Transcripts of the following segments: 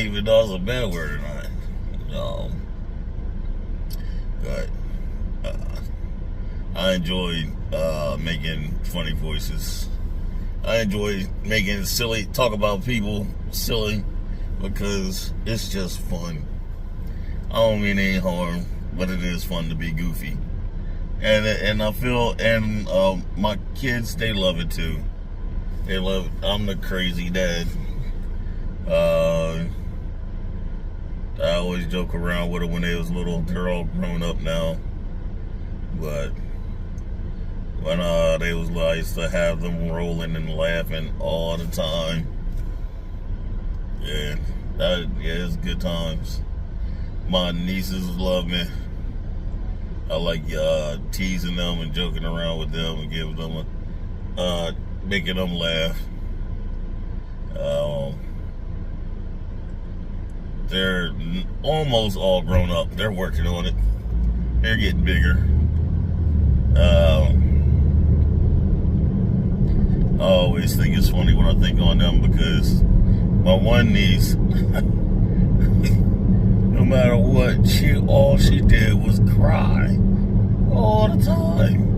even though it's a bad word or not. But I enjoy making funny voices. I enjoy making talk about people silly because it's just fun. I don't mean any harm, but it is fun to be goofy. And I feel, my kids, they love it too. They love it. I'm the crazy dad. I always joke around with them when they was little. They're all grown up now. But when they was little, I used to have them rolling and laughing all the time. Yeah, it's good times. My nieces love me. I like teasing them and joking around with them and giving them making them laugh. They're almost all grown up. They're working on it. They're getting bigger. I always think it's funny when I think on them because my one niece, no matter what, all she did was cry all the time.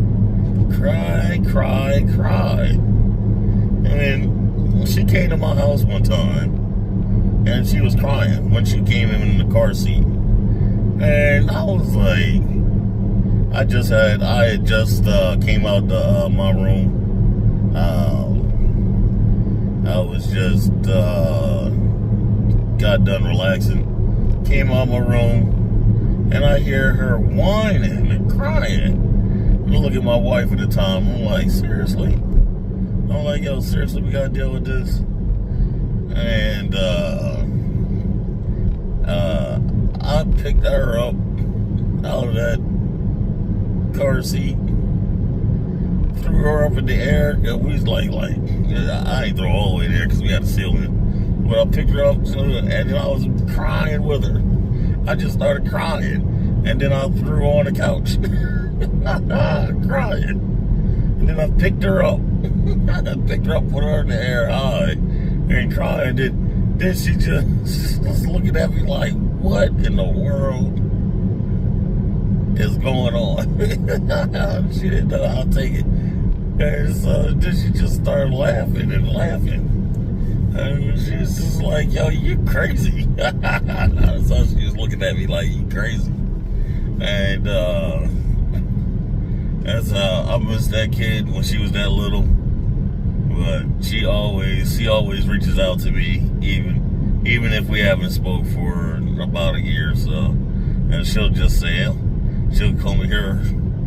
Cry. And she came to my house one time and she was crying when she came in the car seat. And I was like, I had just came out to my room. I was just got done relaxing. Came out my room and I hear her whining and crying. I look at my wife at the time. I'm like, seriously? I'm like, yo, seriously, we gotta deal with this. And I picked her up out of that car seat, threw her up in the air, and we was like, I ain't throw her all the way there because we had a ceiling. But I picked her up, and then I was crying with her. I just started crying, and then I threw her on the couch, crying. And then I picked her up, put her in the air high, and crying. Then she just was looking at me like, what in the world is going on? She didn't know how to take it. And so then she just started laughing and laughing. And she was just like, yo, you crazy. So she was looking at me like, you crazy. And I miss that kid when she was that little. But she always reaches out to me, even if we haven't spoke for about a year or so. And she'll just say, she'll call me her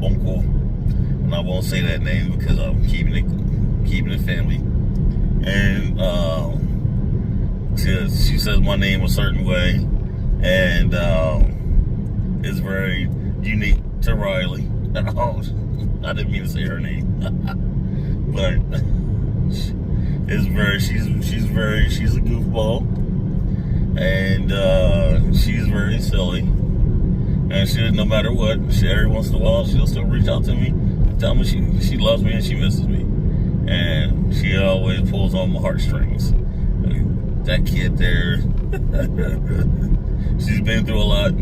uncle. And I won't say that name because I'm keeping it family. And she says my name a certain way, and it's very unique to Riley. I didn't mean to say her name, but she's a goofball, and she's very silly. And she, no matter what, every once in a while she'll still reach out to me, tell me she loves me and she misses me. And she always pulls on my heartstrings. That kid there, she's been through a lot.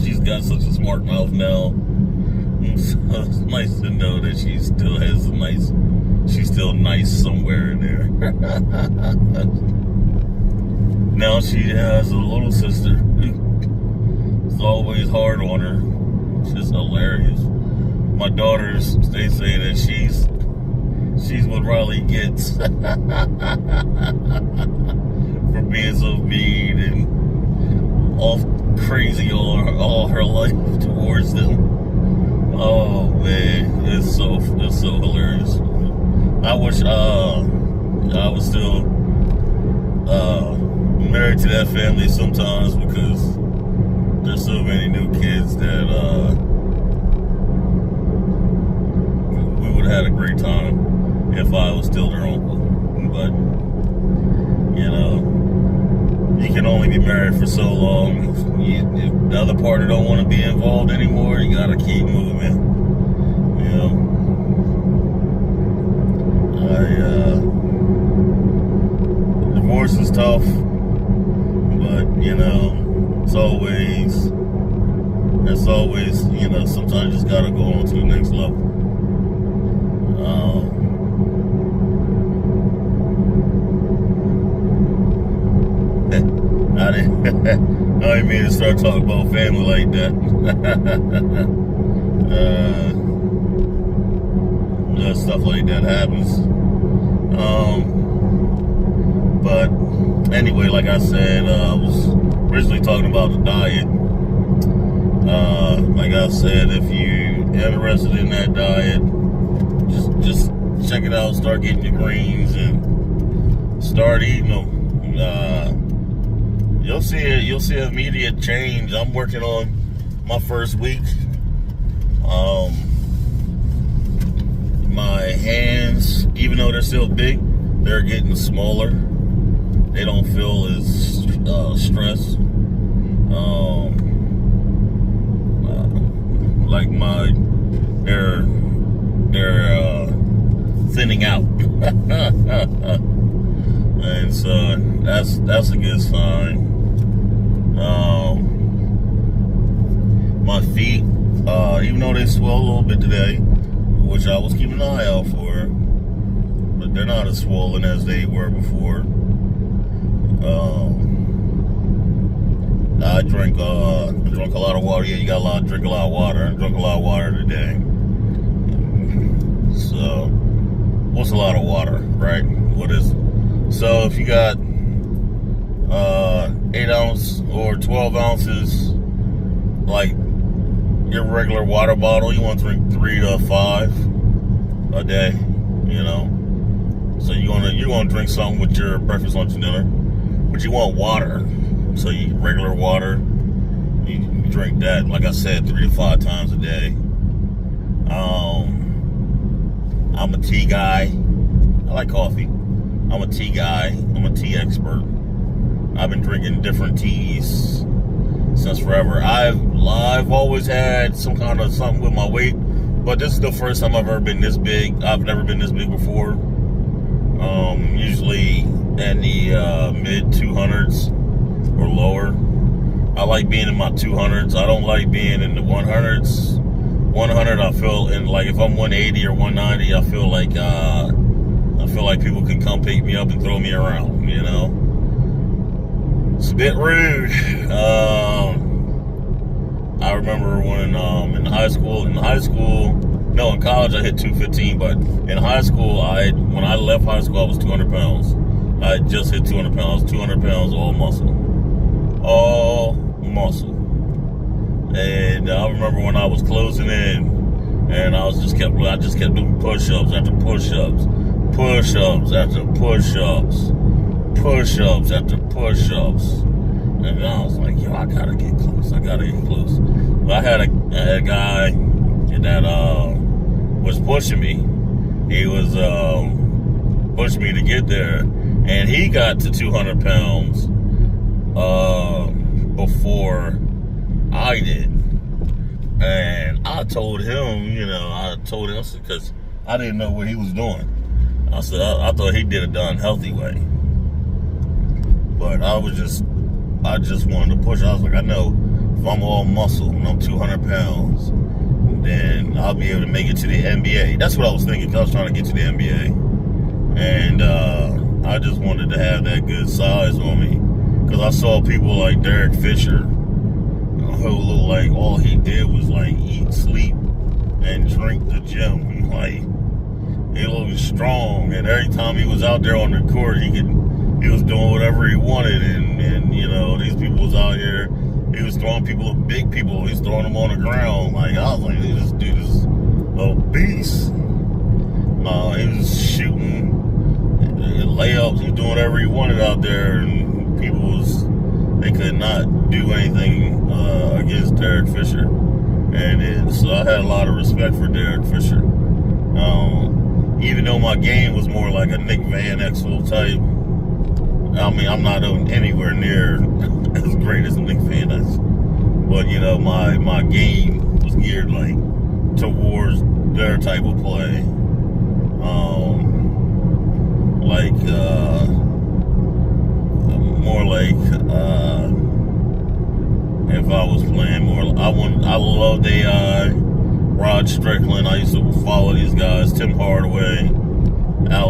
She's got such a smart mouth now. So it's nice to know that she still has she's still nice somewhere in there. Now she has a little sister. It's always hard on her. It's just hilarious. My daughters, they say that she's what Riley gets for being so mean and all crazy all her life towards them. Oh man, it's so hilarious. I wish I was still married to that family sometimes because there's so many new kids that we would have had a great time if I was still their uncle. But you know, you can only be married for so long. If the other party don't want to be involved anymore, you gotta keep moving. You know, didn't mean to start talking about family like that. Stuff like that happens. But anyway, like I said, I was originally talking about the diet. Like I said, if you're interested in that diet, just check it out. Start getting your greens and start eating them. You'll see an immediate change. I'm working on my first week. My hands, even though they're still big, they're getting smaller. They don't feel as stressed. Like they're thinning out. And so that's a good sign. My feet, even though they swell a little bit today, which I was keeping an eye out for, but they're not as swollen as they were before. I drank a lot of water. Yeah, you gotta drink a lot of water. I drank a lot of water today. So, what's a lot of water, right? What is it? So if you got 8 ounce or 12 ounces, like your regular water bottle, you want to drink 3 to 5 a day, you know. So you're gonna drink something with your breakfast, lunch, and dinner, but you want water. So you regular water, you drink that, like I said, 3 to 5 times a day. I'm a tea guy. I like coffee. I'm a tea guy. I'm a tea expert. I've been drinking different teas since forever. I've always had something with my weight, but this is the first time I've ever been this big. I've never been this big before. Usually in the mid 200s or lower. I like being in my 200s. I don't like being in the 100s. 100, I feel, and like if I'm 180 or 190, I feel like people can come pick me up and throw me around, you know. It's a bit rude. I remember when in college I hit 215, but in high school, when I left high school, I was 200 pounds. I just hit 200 pounds, 200 pounds, all muscle. And I remember when I was closing in, and I just kept doing push-ups after push-ups, push-ups after push-ups, push-ups after push-ups. And I was like, yo, I gotta get close. But I had a guy that was pushing me. He was pushing me to get there, and he got to 200 pounds before I did. And I told him, because I didn't know what he was doing. I said, I thought he did it the unhealthy way. But I just wanted to push. I was like, I know if I'm all muscle and I'm 200 pounds, then I'll be able to make it to the NBA. That's what I was thinking, because I was trying to get to the NBA. And I just wanted to have that good size on me. Because I saw people like Derek Fisher, who looked like all he did was like eat, sleep, and drink the gym. Like, he looked strong, and every time he was out there on the court, he was doing whatever he wanted, and you know, these people was out here, he was throwing big people, he was throwing them on the ground. Like, I was like, this dude is a beast. He was shooting layups, he was doing whatever he wanted out there, and they could not do anything against Derek Fisher. So I had a lot of respect for Derek Fisher. Even though my game was more like a Nick Van Exel type. I mean, I'm not anywhere near as great as Nick Van Exel. But, you know, my game was geared like towards their type of play. More like if I was playing more, I loved AI, Rod Strickland. I used to follow these guys, Tim Hardaway, Al